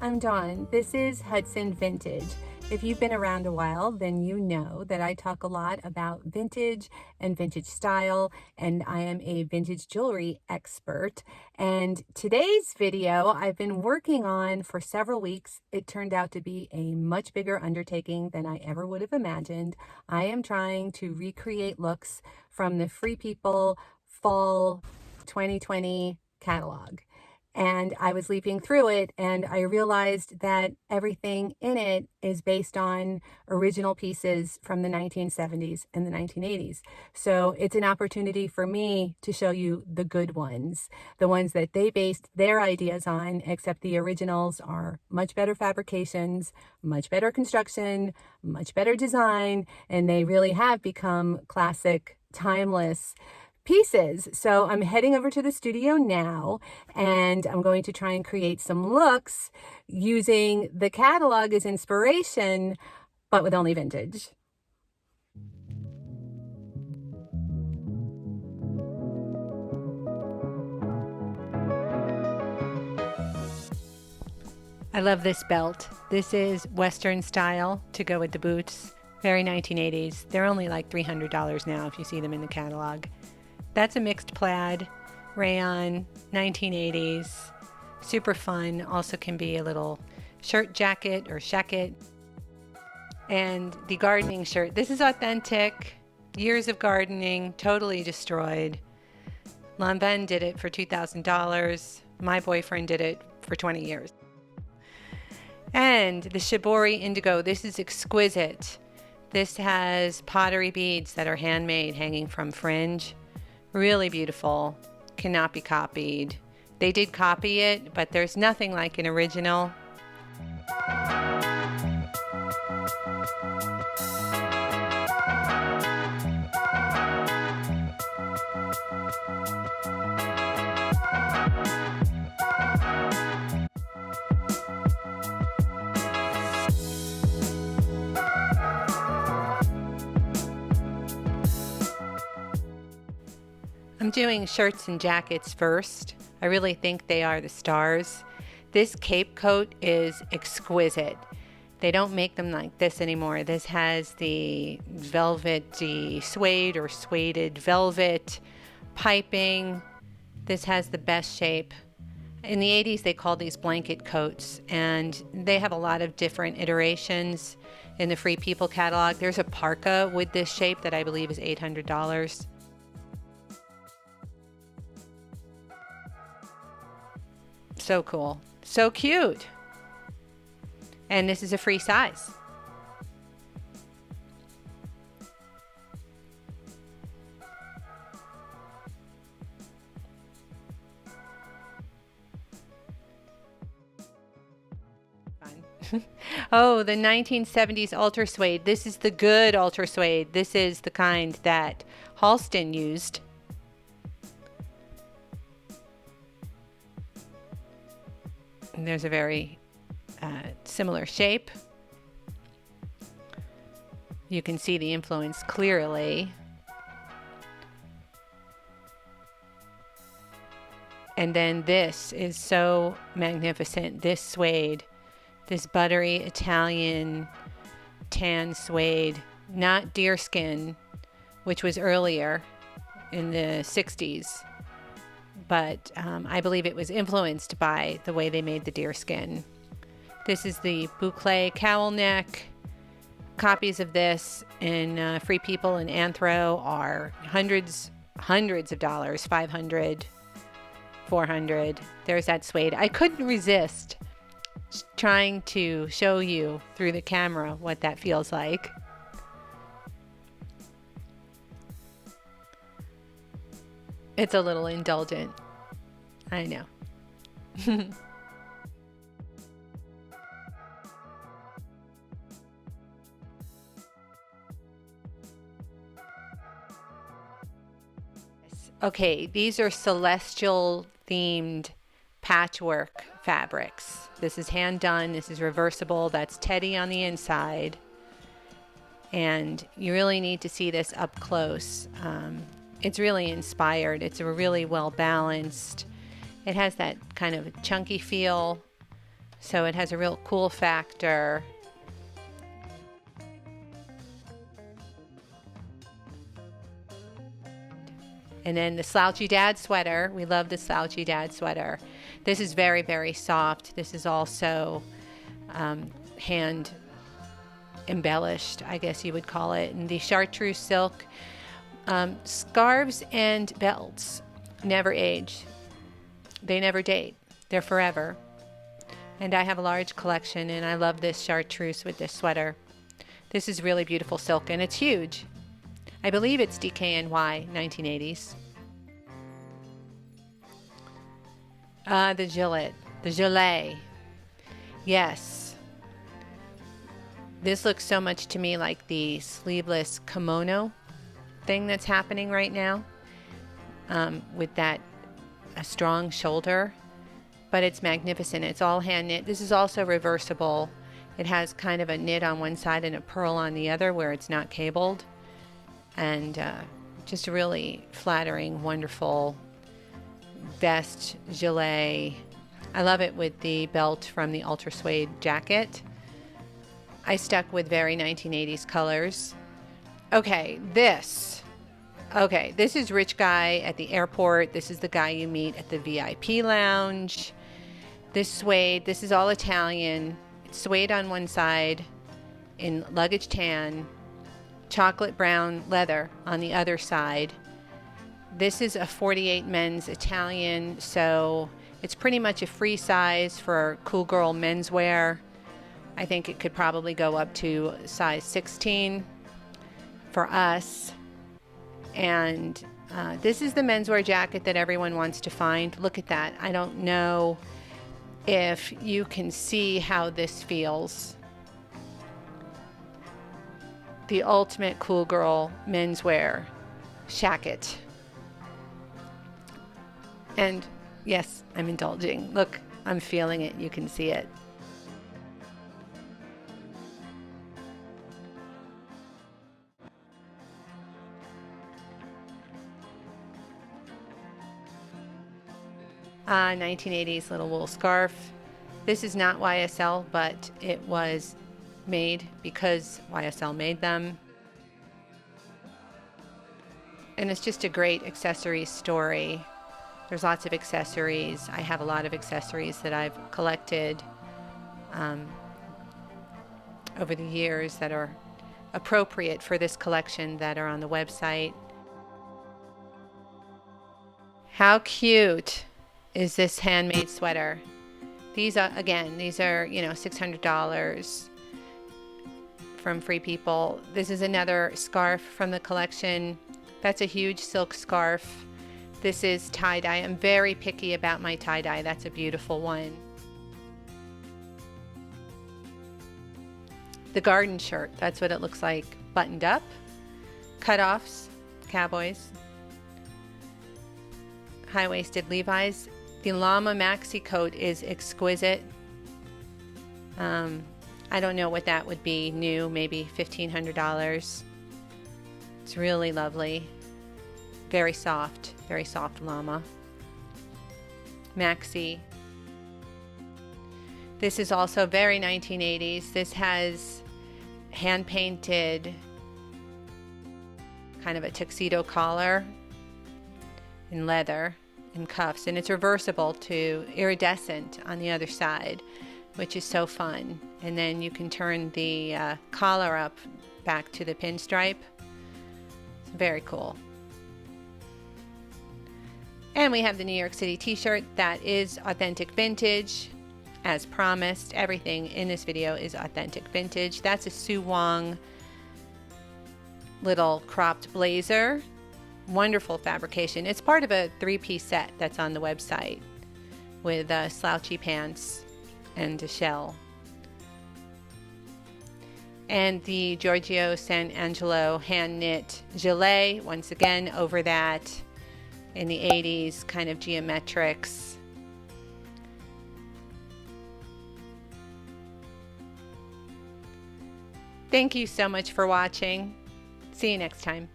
I'm Dawn. This is Hudson Vintage. If you've been around a while, then you know that I talk a lot about vintage and vintage style, and I am a vintage jewelry expert. And today's video I've been working on for several weeks. It turned out to be a much bigger undertaking than I ever would have imagined. I am trying to recreate looks from the Free People Fall 2020 catalog. And I was leafing through it and I realized that everything in it is based on original pieces from the 1970s and the 1980s. So it's an opportunity for me to show you the good ones, the ones that they based their ideas on, except the originals are much better fabrications, much better construction, much better design, and they really have become classic, timeless pieces. So I'm heading over to the studio now and I'm going to try and create some looks using the catalog as inspiration, but with only vintage. I love this belt. This is Western style to go with the boots. Very 1980s. They're only like $300 now if you see them in the catalog. That's a mixed plaid, rayon, 1980s, super fun. Also can be a little shirt jacket or shacket. And the gardening shirt, this is authentic, years of gardening, totally destroyed. Lanvin did it for $2,000. My boyfriend did it for 20 years. And the Shibori Indigo, this is exquisite. This has pottery beads that are handmade hanging from fringe. Really beautiful, cannot be copied. They did copy it, but there's nothing like an original. I'm doing shirts and jackets first. I really think they are the stars. This cape coat is exquisite. They don't make them like this anymore. This has the velvety suede or sueded velvet piping. This has the best shape. In the 80s, they called these blanket coats, and they have a lot of different iterations in the Free People catalog. There's a parka with this shape that I believe is $800. So cool. So cute. And this is a free size. Fun. Oh, the 1970s Ultra Suede. This is the good Ultra Suede. This is the kind that Halston used. And there's a very similar shape. You can see the influence clearly. And then this is so magnificent. This suede, this buttery Italian tan suede, not deerskin, which was earlier in the 60s. But I believe it was influenced by the way they made the deerskin. This is the boucle cowl neck. Copies of this in Free People and Anthro are hundreds of dollars, $500, $400. There's that suede. I couldn't resist trying to show you through the camera what that feels like. It's a little indulgent. I know. Okay, these are celestial themed patchwork fabrics. This is hand done. This is reversible. That's Teddy on the inside. And you really need to see this up close. It's really inspired. It's a really well balanced. It has that kind of chunky feel So it has a real cool factor. And then the slouchy dad sweater. We love the slouchy dad sweater. This is very, very soft. This is also hand embellished, I guess you would call it. And the chartreuse silk scarves and belts never age. They never date. They're forever. And I have a large collection, and I love this chartreuse with this sweater. This is really beautiful silk, and it's huge. I believe it's DKNY 1980s. The gilet. Yes. This looks so much to me like the sleeveless kimono thing that's happening right now, with a strong shoulder, but it's magnificent. It's all hand knit. This is also reversible. It has kind of a knit on one side and a purl on the other where it's not cabled. And just a really flattering, wonderful vest, gilet. I love it with the belt from the ultra suede jacket. I stuck with very 1980s colors. Okay, this is rich guy at the airport. This is the guy you meet at the VIP lounge. This suede, this is all Italian. It's suede on one side in luggage tan, chocolate brown leather on the other side. This is a 48 men's Italian, so it's pretty much a free size for cool girl menswear. I think it could probably go up to size 16 for us. And this is the menswear jacket that everyone wants to find. Look at that. I don't know if you can see how this feels. The ultimate cool girl menswear shacket. And yes, I'm indulging. Look, I'm feeling it. You can see it. Uh, 1980s little wool scarf. This is not YSL, but it was made because YSL made them. And it's just a great accessory story. There's lots of accessories. I have a lot of accessories that I've collected over the years that are appropriate for this collection that are on the website. How cute is this handmade sweater? These are, again, these are, you know, $600 from Free People. This is another scarf from the collection. That's a huge silk scarf. This is tie-dye. I'm very picky about my tie-dye. That's a beautiful one. The garden shirt, that's what it looks like. Buttoned up, cutoffs, cowboys, high-waisted Levi's. The llama maxi coat is exquisite. I don't know what that would be new, maybe $1,500. It's really lovely. Very soft llama. Maxi. This is also very 1980s. This has hand-painted kind of a tuxedo collar in leather and cuffs, and it's reversible to iridescent on the other side, which is so fun. And then you can turn the collar up back to the pinstripe. It's very cool. And we have the New York City t-shirt that is authentic vintage. As promised, everything in this video is authentic vintage. That's a Sue Wong little cropped blazer. Wonderful fabrication. It's part of a 3-piece set that's on the website with slouchy pants and a shell. And the Giorgio San Angelo hand knit gilet, once again over that in the 80s, kind of geometrics. Thank you so much for watching. See you next time.